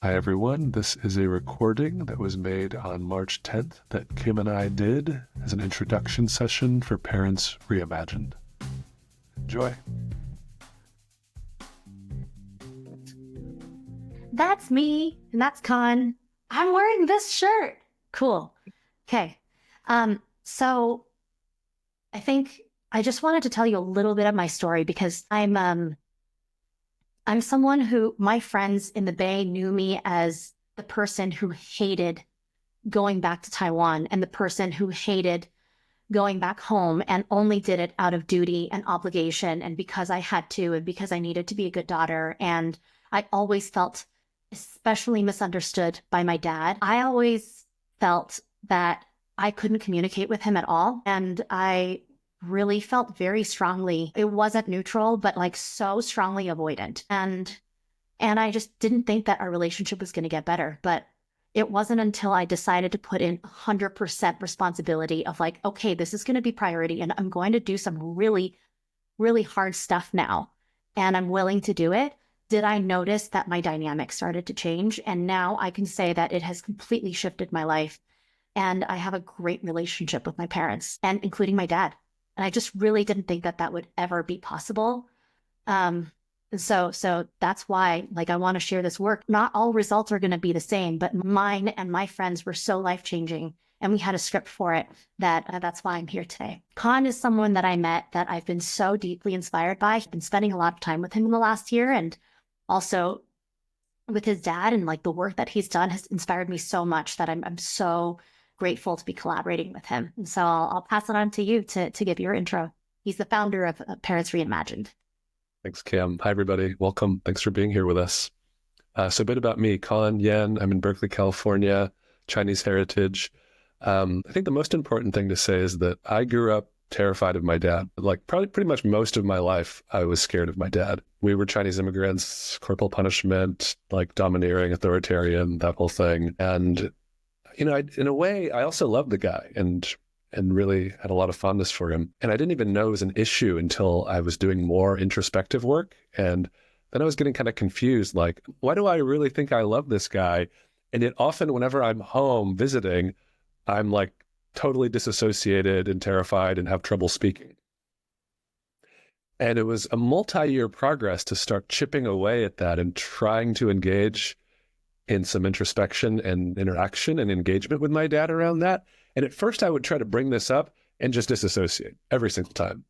Hi everyone, this is a recording that was made on March 10th that Kim and I did as an introduction session for Parents Reimagined. Enjoy. That's me, and that's Con. I'm wearing this shirt. Cool. Okay. So I think I just wanted to tell you a little bit of my story because I'm someone who my friends in the Bay knew me as the person who hated going back to Taiwan and the person who hated going back home and only did it out of duty and obligation and because I had to and because I needed to be a good daughter. And I always felt especially misunderstood by my dad. I always felt that I couldn't communicate with him at all. And I really felt very strongly, it wasn't neutral, but like so strongly avoidant. And I just didn't think that our relationship was going to get better. But it wasn't until I decided to put in 100% responsibility of like, okay, this is going to be priority and I'm going to do some really, really hard stuff now. And I'm willing to do it. Did I notice that my dynamic started to change? And now I can say that it has completely shifted my life. And I have a great relationship with my parents and including my dad. And I just really didn't think that that would ever be possible. So that's why, like, I want to share this work. Not all results are going to be the same, but mine and my friends were so life-changing, and we had a script for it that's why I'm here today. Khan is someone that I met that I've been so deeply inspired by. I've been spending a lot of time with him in the last year, and also with his dad, and like the work that he's done has inspired me so much that I'm so grateful to be collaborating with him. And so I'll pass it on to you to give your intro. He's the founder of Parents Reimagined. Thanks, Kim. Hi, everybody. Welcome. Thanks for being here with us. So a bit about me, Colin Yan. I'm in Berkeley, California, Chinese heritage. I think the most important thing to say is that I grew up terrified of my dad. Like probably pretty much most of my life, I was scared of my dad. We were Chinese immigrants, corporal punishment, like domineering, authoritarian, that whole thing. And, you know, in a way, I also loved the guy and really had a lot of fondness for him. And I didn't even know it was an issue until I was doing more introspective work. And then I was getting kind of confused, like, why do I really think I love this guy? And yet often whenever I'm home visiting, I'm like totally disassociated and terrified and have trouble speaking. And it was a multi-year progress to start chipping away at that and trying to engage in some introspection and interaction and engagement with my dad around that. And at first I would try to bring this up and just disassociate every single time.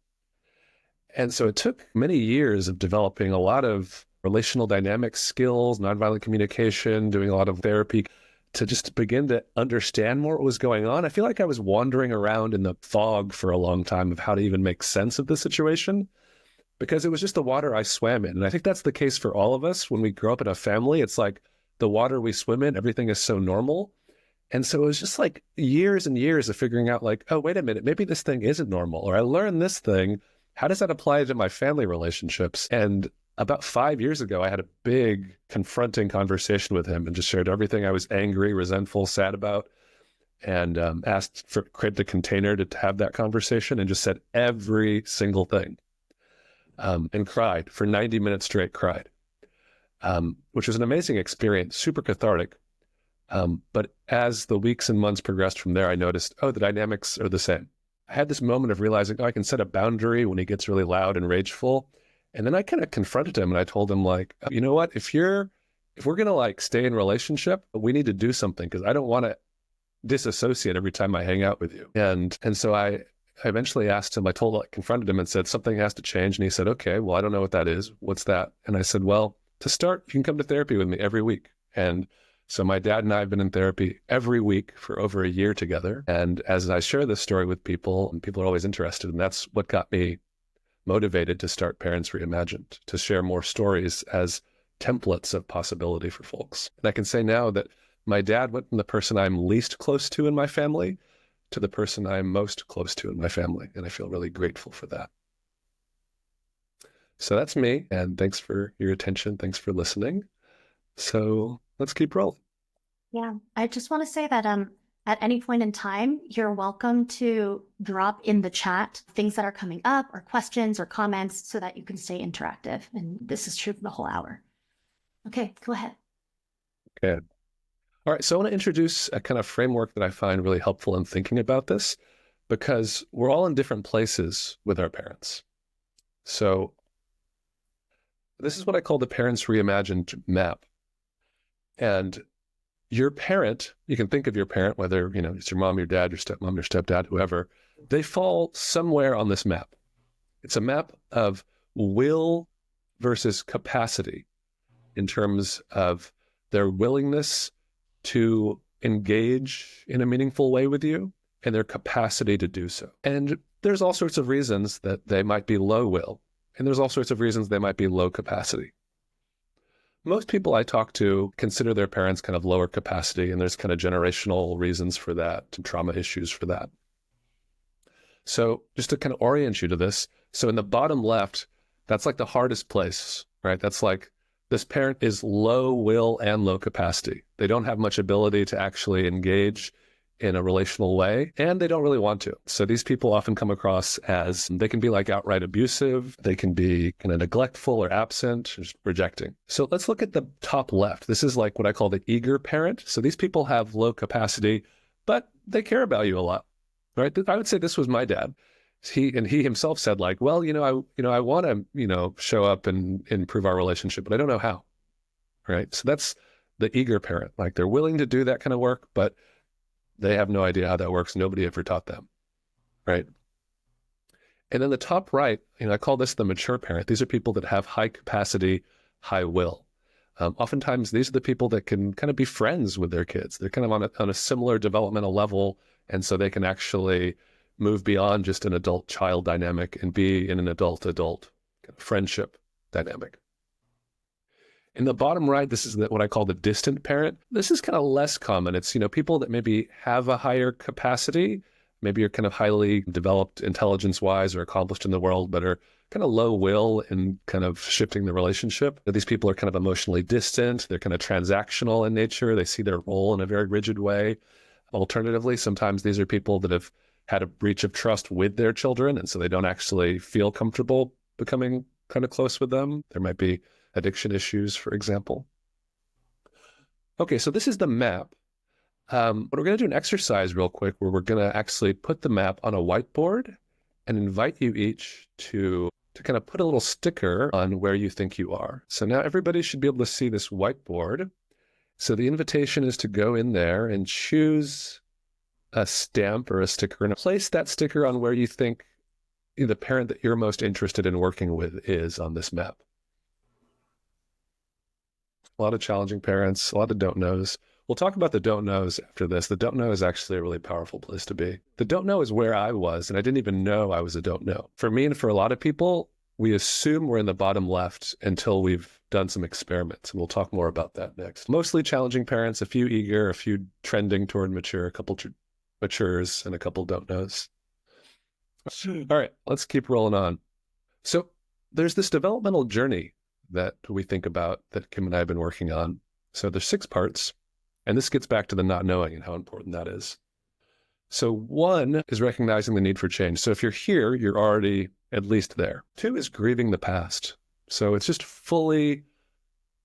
And so it took many years of developing a lot of relational dynamic skills, nonviolent communication, doing a lot of therapy to just begin to understand more what was going on. I feel like I was wandering around in the fog for a long time of how to even make sense of the situation because it was just the water I swam in. And I think that's the case for all of us. When we grow up in a family, it's like the water we swim in, everything is so normal. And so it was just like years and years of figuring out like, oh, wait a minute, maybe this thing isn't normal. Or I learned this thing. How does that apply to my family relationships? And about 5 years ago, I had a big confronting conversation with him and just shared everything I was angry, resentful, sad about, and asked for create the container to have that conversation and just said every single thing and cried for 90 minutes straight, cried, which was an amazing experience, super cathartic. But as the weeks and months progressed from there, I noticed, oh, the dynamics are the same. I had this moment of realizing, oh, I can set a boundary when he gets really loud and rageful. And then I kind of confronted him and I told him like, you know what, if we're going to like stay in relationship, we need to do something because I don't want to disassociate every time I hang out with you. And so I eventually asked him, confronted him and said, something has to change. And he said, okay, well, I don't know what that is. What's that? And I said, well, to start, you can come to therapy with me every week. And so my dad and I have been in therapy every week for over a year together. And as I share this story with people, and people are always interested, and that's what got me motivated to start Parents Reimagined, to share more stories as templates of possibility for folks. And I can say now that my dad went from the person I'm least close to in my family to the person I'm most close to in my family. And I feel really grateful for that. So that's me. And thanks for your attention. Thanks for listening. So let's keep rolling. Yeah, I just want to say that at any point in time, you're welcome to drop in the chat things that are coming up or questions or comments so that you can stay interactive. And this is true for the whole hour. Okay, go ahead. can. All right, so I want to introduce a kind of framework that I find really helpful in thinking about this, because we're all in different places with our parents. So this is what I call the Parents Reimagined Map. And your parent, you can think of your parent, whether, it's your mom, your dad, your stepmom, your stepdad, whoever, they fall somewhere on this map. It's a map of will versus capacity in terms of their willingness to engage in a meaningful way with you and their capacity to do so. And there's all sorts of reasons that they might be low will, and there's all sorts of reasons they might be low capacity. Most people I talk to consider their parents kind of lower capacity, and there's kind of generational reasons for that, and trauma issues for that. So just to kind of orient you to this, so in the bottom left, that's like the hardest place, right? That's like this parent is low will and low capacity. They don't have much ability to actually engage in a relational way, and they don't really want to. So these people often come across as, they can be like outright abusive, they can be kind of neglectful or absent, just rejecting. So let's look at the top left. This is like what I call the eager parent. So these people have low capacity, but they care about you a lot, right? I would say this was my dad. He himself said, like, well, I want to, show up and improve our relationship, but I don't know how, right? So that's the eager parent. Like, they're willing to do that kind of work, but they have no idea how that works. Nobody ever taught them, right? And then the top right, I call this the mature parent. These are people that have high capacity, high will. Oftentimes, these are the people that can kind of be friends with their kids. They're kind of on a similar developmental level, and so they can actually move beyond just an adult-child dynamic and be in an adult-adult kind of friendship dynamic. In the bottom right, this is what I call the distant parent. This is kind of less common. It's, people that maybe have a higher capacity, maybe are kind of highly developed intelligence-wise or accomplished in the world, but are kind of low will in kind of shifting the relationship. These people are kind of emotionally distant. They're kind of transactional in nature. They see their role in a very rigid way. Alternatively, sometimes these are people that have had a breach of trust with their children, and so they don't actually feel comfortable becoming kind of close with them. There might be addiction issues, for example. Okay, so this is the map. But we're going to do an exercise real quick where we're going to actually put the map on a whiteboard and invite you each to kind of put a little sticker on where you think you are. So now everybody should be able to see this whiteboard. So the invitation is to go in there and choose a stamp or a sticker and place that sticker on where you think the parent that you're most interested in working with is on this map. A lot of challenging parents, a lot of don't knows. We'll talk about the don't knows after this. The don't know is actually a really powerful place to be. The don't know is where I was, and I didn't even know I was a don't know. For me and for a lot of people, we assume we're in the bottom left until we've done some experiments, and we'll talk more about that next. Mostly challenging parents, a few eager, a few trending toward mature, a couple matures, and a couple don't knows. All right, let's keep rolling on. So there's this developmental journey that we think about that Kim and I have been working on. So there's 6 parts, and this gets back to the not knowing and how important that is. So 1 is recognizing the need for change. So if you're here, you're already at least there. 2 is grieving the past. So it's just fully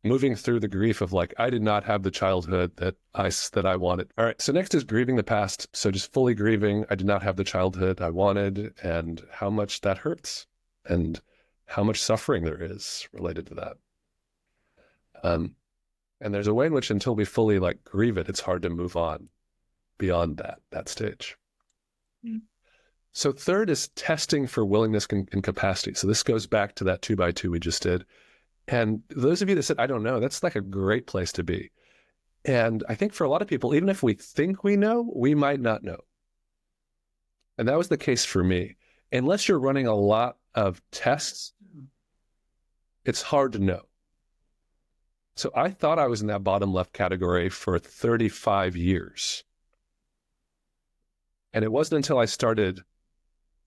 moving through the grief of, like, I did not have the childhood that I wanted. All right, so next is grieving the past. So just fully grieving, I did not have the childhood I wanted, and how much that hurts, and how much suffering there is related to that. And there's a way in which until we fully grieve it, it's hard to move on beyond that stage. Mm. So 3rd is testing for willingness and capacity. So this goes back to that 2x2 we just did. And those of you that said, I don't know, that's like a great place to be. And I think for a lot of people, even if we think we know, we might not know. And that was the case for me. Unless you're running a lot of tests, it's hard to know. So I thought I was in that bottom left category for 35 years. And it wasn't until I started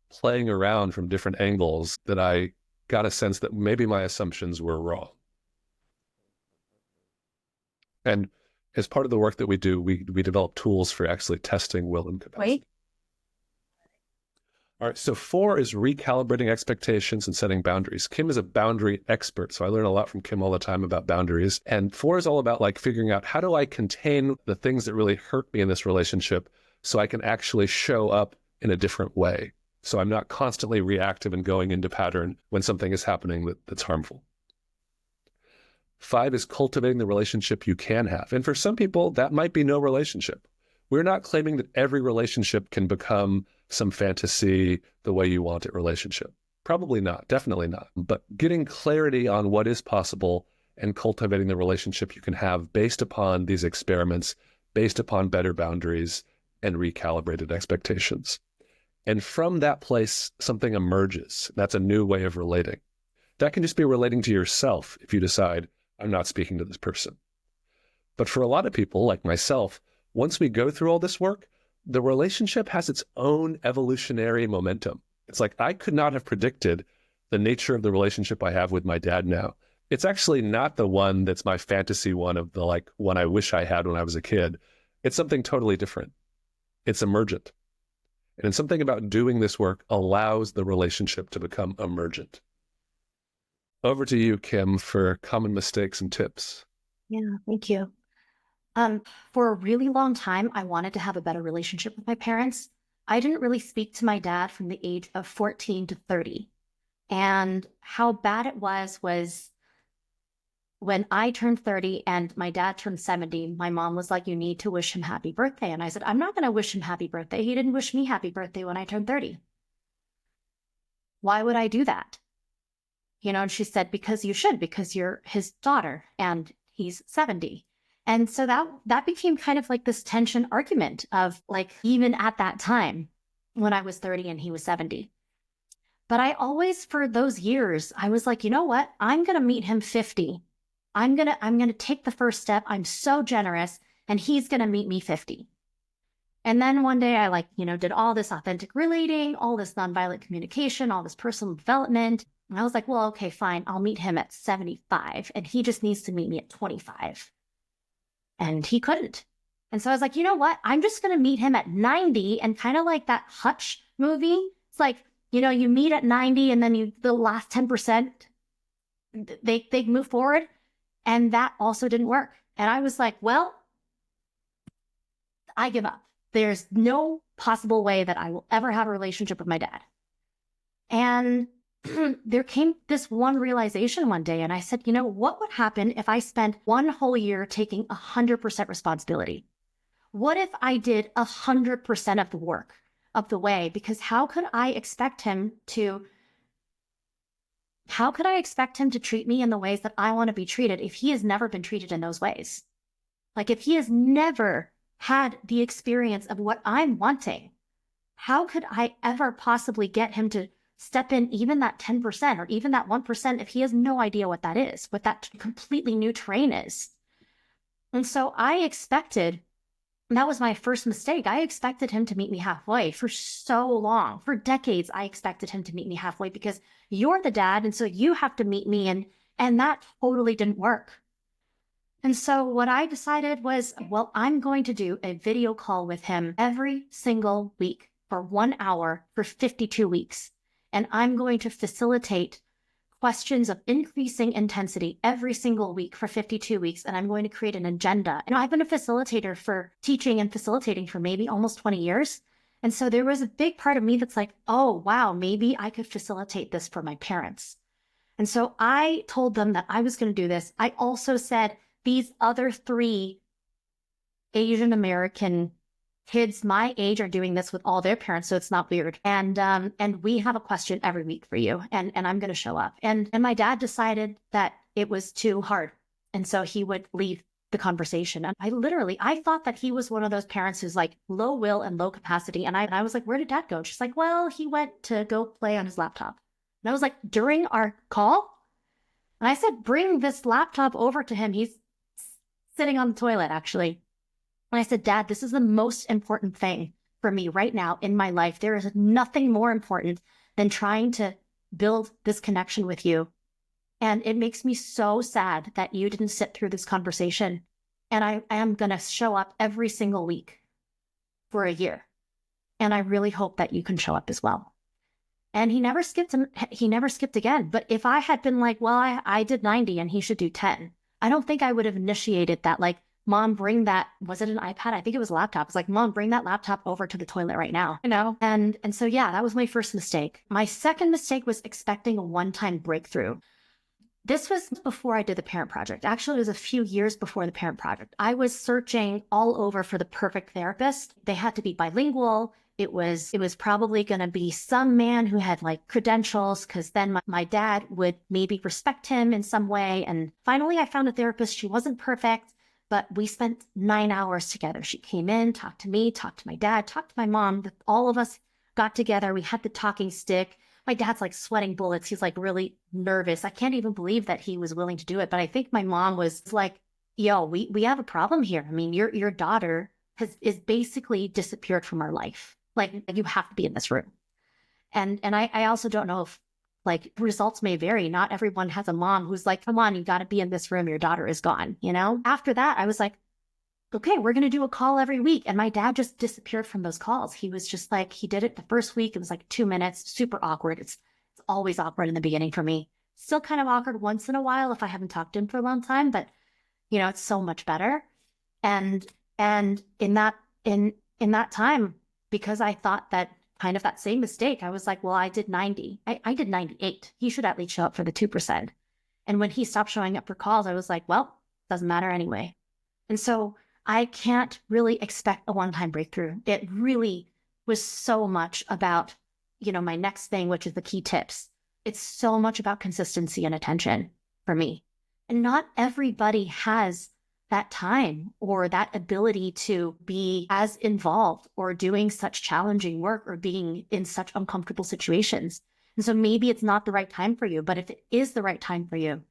playing around from different angles that I got a sense that maybe my assumptions were wrong. And as part of the work that we do, we develop tools for actually testing will and capacity. Wait. All right, so 4 is recalibrating expectations and setting boundaries. Kim is a boundary expert, so I learn a lot from Kim all the time about boundaries. And 4 is all about like figuring out, how do I contain the things that really hurt me in this relationship so I can actually show up in a different way. So I'm not constantly reactive and going into pattern when something is happening that's harmful. 5 is cultivating the relationship you can have. And for some people, that might be no relationship. We're not claiming that every relationship can become some fantasy, the way you want it relationship. Probably not, definitely not. But getting clarity on what is possible and cultivating the relationship you can have based upon these experiments, based upon better boundaries and recalibrated expectations. And from that place, something emerges. That's a new way of relating. That can just be relating to yourself if you decide, I'm not speaking to this person. But for a lot of people, like myself, once we go through all this work, the relationship has its own evolutionary momentum. It's like, I could not have predicted the nature of the relationship I have with my dad now. It's actually not the one that's my fantasy one of the like one I wish I had when I was a kid. It's something totally different. It's emergent. And something about doing this work allows the relationship to become emergent. Over to you, Kim, for common mistakes and tips. Yeah, thank you. For a really long time, I wanted to have a better relationship with my parents. I didn't really speak to my dad from the age of 14 to 30. And how bad it was when I turned 30 and my dad turned 70, my mom was like, you need to wish him happy birthday. And I said, I'm not going to wish him happy birthday. He didn't wish me happy birthday when I turned 30. Why would I do that? And she said, because you should, because you're his daughter and he's 70. And so that became kind of like this tension argument of like, even at that time when I was 30 and he was 70. But I always, for those years, I was like, you know what? I'm going to meet him 50. I'm going to take the first step. I'm so generous and he's going to meet me 50. And then one day I did all this authentic relating, all this nonviolent communication, all this personal development. And I was like, well, okay, fine. I'll meet him at 75 and he just needs to meet me at 25. And he couldn't. And so I was like, you know what? I'm just going to meet him at 90 and kind of like that Hutch movie. It's like, you meet at 90 and then the last 10%, they move forward. And that also didn't work. And I was like, well, I give up. There's no possible way that I will ever have a relationship with my dad. And there came this one realization one day, and I said, what would happen if I spent one whole year taking 100% responsibility? What if I did 100% of the work of the way? Because how could I expect him to treat me in the ways that I want to be treated if he has never been treated in those ways? Like if he has never had the experience of what I'm wanting, how could I ever possibly get him to step in even that 10% or even that 1% if he has no idea what that is, what that completely new terrain is? And so that was my first mistake. I expected him to meet me halfway for so long. For decades, I expected him to meet me halfway because you're the dad, and so you have to meet me, and that totally didn't work. And so what I decided was, well, I'm going to do a video call with him every single week for 1 hour for 52 weeks. And I'm going to facilitate questions of increasing intensity every single week for 52 weeks. And I'm going to create an agenda. And I've been a facilitator for teaching and facilitating for maybe almost 20 years. And so there was a big part of me that's like, oh, wow, maybe I could facilitate this for my parents. And so I told them that I was going to do this. I also said these other 3 Asian American kids my age are doing this with all their parents, so it's not weird. And we have a question every week for you, and I'm going to show up. And my dad decided that it was too hard, and so he would leave the conversation. And I thought that he was one of those parents who's like low will and low capacity. And I was like, where did dad go? And she's like, well, he went to go play on his laptop. And I was like, during our call? And I said, bring this laptop over to him. He's sitting on the toilet, actually. And I said, Dad, this is the most important thing for me right now in my life. There is nothing more important than trying to build this connection with you. And it makes me so sad that you didn't sit through this conversation. And I am going to show up every single week for a year. And I really hope that you can show up as well. And he never skipped again. But if I had been like, well, I did 90 and he should do 10, I don't think I would have initiated that. Like, mom, bring that, was it an iPad? I think it was a laptop. It's like, mom, bring that laptop over to the toilet right now, you know? And so, yeah, that was my first mistake. My second mistake was expecting a one-time breakthrough. This was before I did the Parent Project. Actually, it was a few years before the Parent Project. I was searching all over for the perfect therapist. They had to be bilingual. It was probably going to be some man who had like credentials, because then my dad would maybe respect him in some way. And finally, I found a therapist. She wasn't perfect, but we spent 9 hours together. She came in, talked to me, talked to my dad, talked to my mom. All of us got together. We had the talking stick. My dad's like sweating bullets. He's like really nervous. I can't even believe that he was willing to do it. But I think my mom was like, yo, we have a problem here. I mean, your daughter is basically disappeared from our life. Like, you have to be in this room. And I also don't know if, like, results may vary. Not everyone has a mom who's like, come on, you got to be in this room. Your daughter is gone, you know? After that, I was like, okay, we're going to do a call every week. And my dad just disappeared from those calls. He was just like, he did it the first week. It was like 2 minutes, super awkward. It's always awkward in the beginning for me. Still kind of awkward once in a while if I haven't talked to him for a long time, but you know, it's so much better. And in that time, because I thought that kind of that same mistake, I was like, well, I did 90. I did 98. He should at least show up for the 2%. And when he stopped showing up for calls, I was like, well, doesn't matter anyway. And so I can't really expect a one-time breakthrough. It really was so much about, you know, my next thing, which is the key tips. It's so much about consistency and attention for me. And not everybody has that time or that ability to be as involved or doing such challenging work or being in such uncomfortable situations. And so maybe it's not the right time for you, but if it is the right time for you,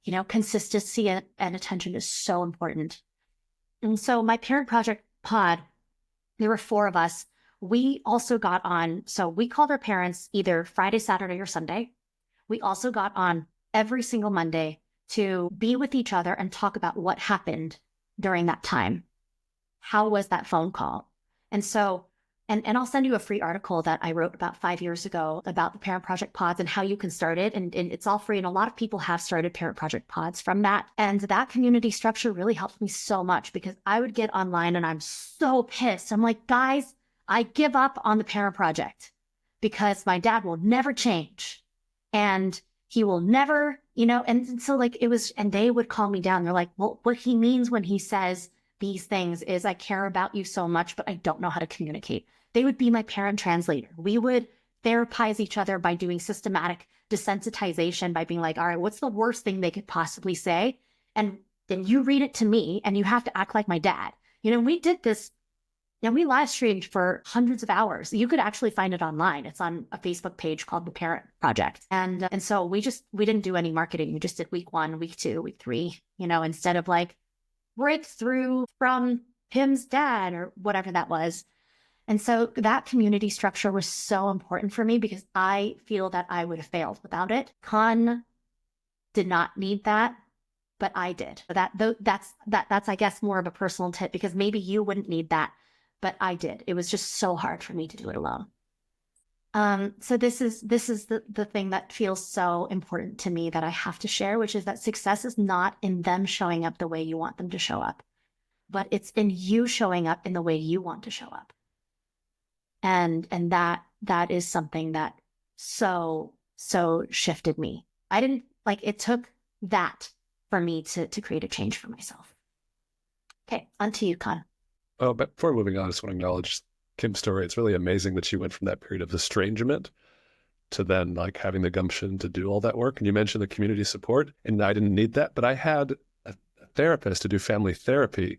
you know, consistency and attention is so important. And so my Parent Project pod, there were 4 of us. We also got on, so we called our parents either Friday, Saturday, or Sunday. We also got on every single Monday to be with each other and talk about what happened during that time. How was that phone call? And so, and I'll send you a free article that I wrote about 5 years ago about the Parent Project pods and how you can start it. And it's all free. And a lot of people have started Parent Project pods from that. And that community structure really helped me so much, because I would get online and I'm so pissed. I'm like, guys, I give up on the Parent Project because my dad will never change. And he will never, you know, and so like it was, and they would calm me down. They're like, well, what he means when he says these things is I care about you so much, but I don't know how to communicate. They would be my parent translator. We would therapize each other by doing systematic desensitization, by being like, all right, what's the worst thing they could possibly say? And then you read it to me and you have to act like my dad. You know, we did this. And we live streamed for hundreds of hours. You could actually find it online. It's on a Facebook page called the Parent Project. And so we didn't do any marketing. We just did week 1, week 2, week 3, you know, instead of like breakthrough from Tim's dad or whatever that was. And so that community structure was so important for me, because I feel that I would have failed without it. Khan did not need that, but I did. That's I guess more of a personal tip, because maybe you wouldn't need that, but I did. It was just so hard for me to do it alone. So this is the thing that feels so important to me that I have to share, which is that success is not in them showing up the way you want them to show up, but it's in you showing up in the way you want to show up. And that is something that so shifted me. I didn't like, it took that for me to create a change for myself. Okay, on to you, Khan. Oh, but before moving on, I just want to acknowledge Kim's story. It's really amazing that she went from that period of estrangement to then like having the gumption to do all that work. And you mentioned the community support, and I didn't need that, but I had a therapist to do family therapy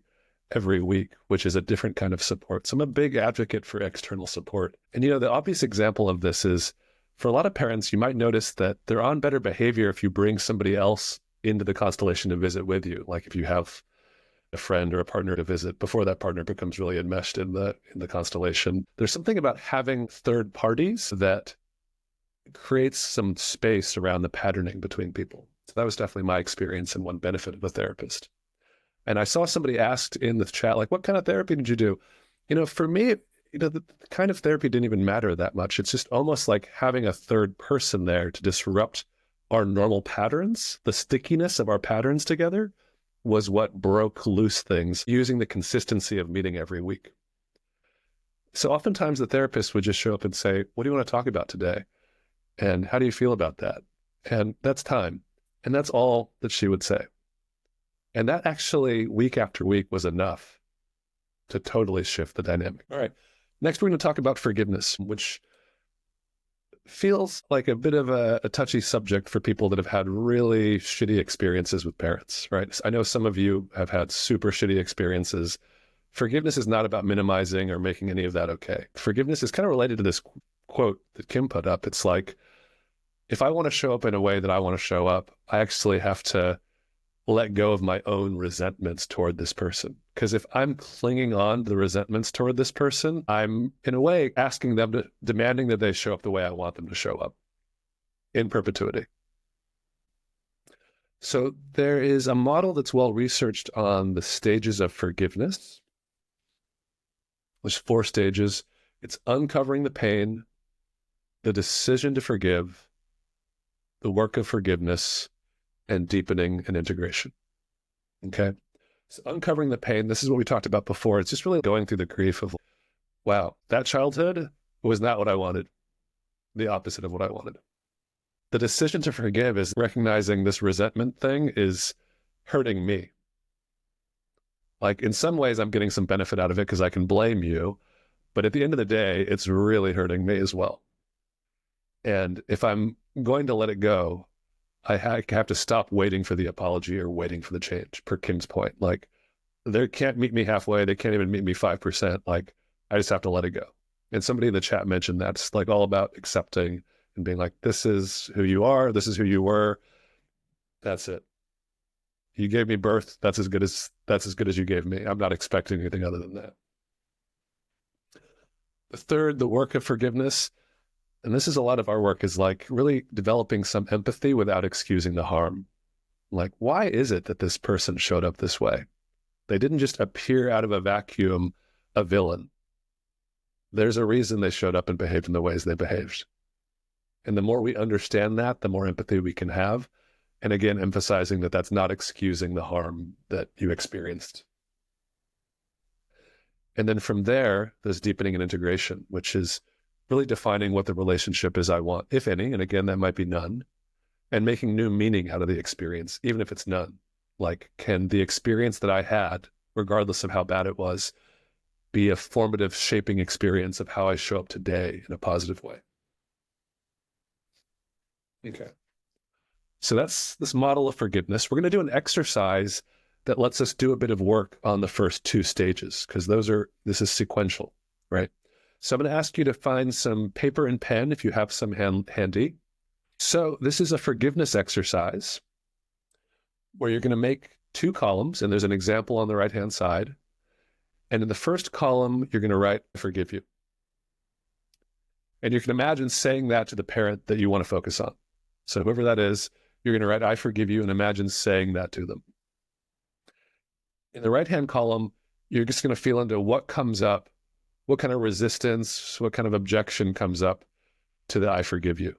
every week, which is a different kind of support. So I'm a big advocate for external support. And you know, the obvious example of this is for a lot of parents, you might notice that they're on better behavior if you bring somebody else into the constellation to visit with you. Like if you have a friend or a partner to visit before that partner becomes really enmeshed in the constellation. There's something about having third parties that creates some space around the patterning between people. So that was definitely my experience and one benefit of a therapist. And I saw somebody asked in the chat, like, what kind of therapy did you do? You know, for me, the kind of therapy didn't even matter that much. It's just almost like having a third person there to disrupt our normal patterns. The stickiness of our patterns together was what broke loose things using the consistency of meeting every week. So oftentimes the therapist would just show up and say, what do you want to talk about today? And how do you feel about that? And that's time. And that's all that she would say. And that actually, week after week, was enough to totally shift the dynamic. All right. Next, we're going to talk about forgiveness, which feels like a bit of a touchy subject for people that have had really shitty experiences with parents, right? I know some of you have had super shitty experiences. Forgiveness is not about minimizing or making any of that okay. Forgiveness is kind of related to this quote that Kim put up. It's like, if I want to show up in a way that I want to show up, I actually have to let go of my own resentments toward this person. Because if I'm clinging on to the resentments toward this person, I'm in a way asking them to, demanding that they show up the way I want them to show up in perpetuity. So there is a model that's well researched on the stages of forgiveness. There's 4 stages. It's uncovering the pain, the decision to forgive, the work of forgiveness, and deepening and integration. Okay. So uncovering the pain, this is what we talked about before. It's just really going through the grief of, wow, that childhood was not what I wanted. The opposite of what I wanted. The decision to forgive is recognizing this resentment thing is hurting me. Like in some ways, I'm getting some benefit out of it because I can blame you. But at the end of the day, it's really hurting me as well. And if I'm going to let it go, I have to stop waiting for the apology or waiting for the change, per Kim's point. Like, they can't meet me halfway. They can't even meet me 5%. Like, I just have to let it go. And somebody in the chat mentioned that's like all about accepting and being like, this is who you are. This is who you were. That's it. You gave me birth. That's as good as you gave me. I'm not expecting anything other than that. The third, the work of forgiveness. And this is a lot of our work, is like really developing some empathy without excusing the harm. Like, why is it that this person showed up this way? They didn't just appear out of a vacuum, a villain. There's a reason they showed up and behaved in the ways they behaved. And the more we understand that, the more empathy we can have. And again, emphasizing that that's not excusing the harm that you experienced. And then from there, there's deepening and integration, which is really defining what the relationship is I want, if any, and again, that might be none, and making new meaning out of the experience, even if it's none. Like, can the experience that I had, regardless of how bad it was, be a formative shaping experience of how I show up today in a positive way? Okay. So that's this model of forgiveness. We're going to do an exercise that lets us do a bit of work on the first 2 stages, because this is sequential, right? So I'm going to ask you to find some paper and pen if you have some handy. So this is a forgiveness exercise where you're going to make 2 columns, and there's an example on the right-hand side. And in the first column, you're going to write, I forgive you. And you can imagine saying that to the parent that you want to focus on. So whoever that is, you're going to write, I forgive you, and imagine saying that to them. In the right-hand column, you're just going to feel into what comes up, what kind of resistance, what kind of objection comes up to the I forgive you.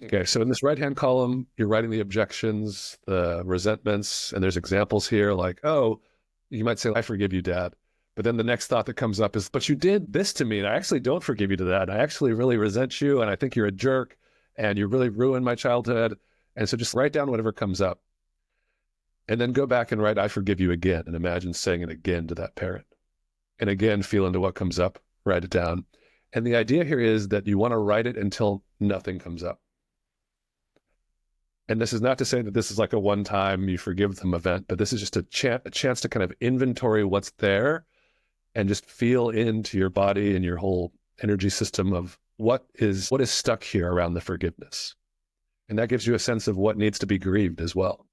Okay, so in this right-hand column, you're writing the objections, the resentments, and there's examples here like, oh, you might say, I forgive you, Dad. But then the next thought that comes up is, but you did this to me, and I actually don't forgive you to that. I actually really resent you, and I think you're a jerk, and you really ruined my childhood. And so just write down whatever comes up. And then go back and write, I forgive you again, and imagine saying it again to that parent. And again, feel into what comes up, write it down. And the idea here is that you want to write it until nothing comes up. And this is not to say that this is like a one-time you forgive them event, but this is just a chance to kind of inventory what's there and just feel into your body and your whole energy system of what is stuck here around the forgiveness. And that gives you a sense of what needs to be grieved as well.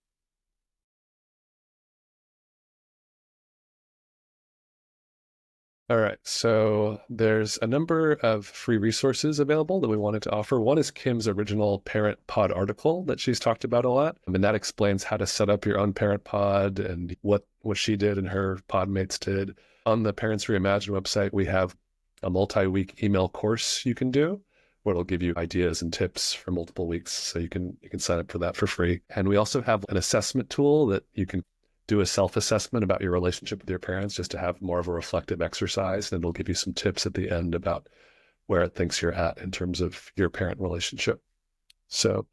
All right, so there's a number of free resources available that we wanted to offer. One is Kim's original parent pod article that she's talked about a lot. And that explains how to set up your own parent pod and what she did and her pod mates did. On the Parents Reimagined website, we have a multi-week email course you can do where it'll give you ideas and tips for multiple weeks. So you can sign up for that for free. And we also have an assessment tool that you can do a self-assessment about your relationship with your parents, just to have more of a reflective exercise. And it'll give you some tips at the end about where it thinks you're at in terms of your parent relationship. So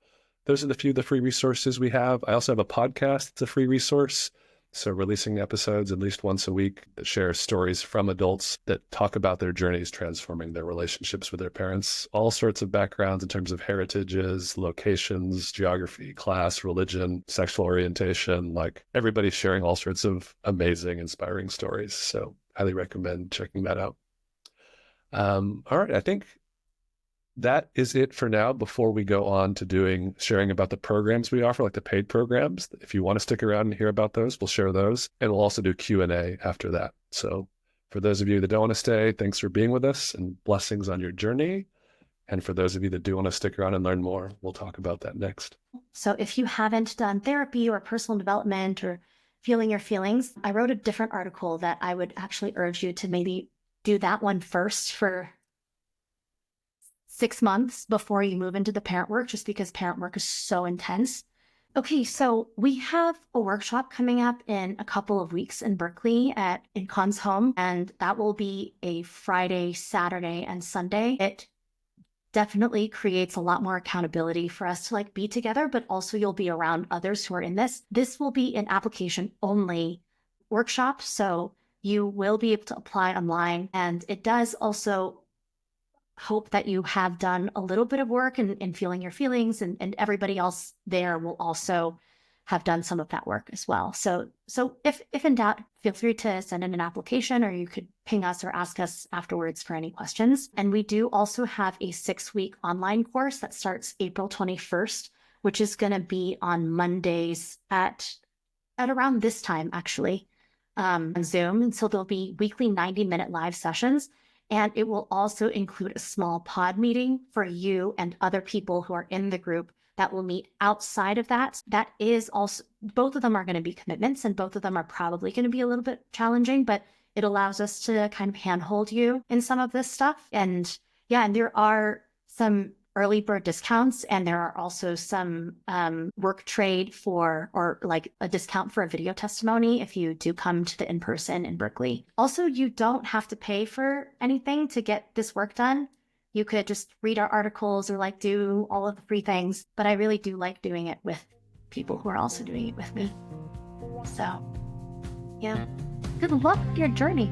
those are the few of the free resources we have. I also have a podcast. It's a free resource. So releasing episodes at least once a week that share stories from adults that talk about their journeys transforming their relationships with their parents, all sorts of backgrounds in terms of heritages, locations, geography, class, religion, sexual orientation, like everybody's sharing all sorts of amazing, inspiring stories. So highly recommend checking that out. All right, I think that is it for now before we go on to sharing about the programs we offer, like the paid programs. If you want to stick around and hear about those, we'll share those. And we'll also do Q&A after that. So for those of you that don't want to stay, thanks for being with us and blessings on your journey. And for those of you that do want to stick around and learn more, we'll talk about that next. So if you haven't done therapy or personal development or feeling your feelings, I wrote a different article that I would actually urge you to maybe do that one first for 6 months before you move into the parent work, just because parent work is so intense. Okay, so we have a workshop coming up in a couple of weeks in Berkeley in Khan's home, and that will be a Friday, Saturday, and Sunday. It definitely creates a lot more accountability for us to be together, but also you'll be around others who are in this. This will be an application only workshop, so you will be able to apply online, and it does also hope that you have done a little bit of work in feeling your feelings, and everybody else there will also have done some of that work as well. So if in doubt, feel free to send in an application, or you could ping us or ask us afterwards for any questions. And we do also have a 6-week online course that starts April 21st, which is going to be on Mondays at around this time, actually, on Zoom. And so there'll be weekly 90-minute live sessions. And it will also include a small pod meeting for you and other people who are in the group that will meet outside of that. That is also, both of them are going to be commitments, and both of them are probably going to be a little bit challenging, but it allows us to kind of handhold you in some of this stuff. And yeah, and there are some early bird discounts, and there are also some work trade or a discount for a video testimony if you do come to the in-person in Berkeley. Also, you don't have to pay for anything to get this work done. You could just read our articles or do all of the free things, but I really do like doing it with people who are also doing it with me. So yeah, good luck with your journey.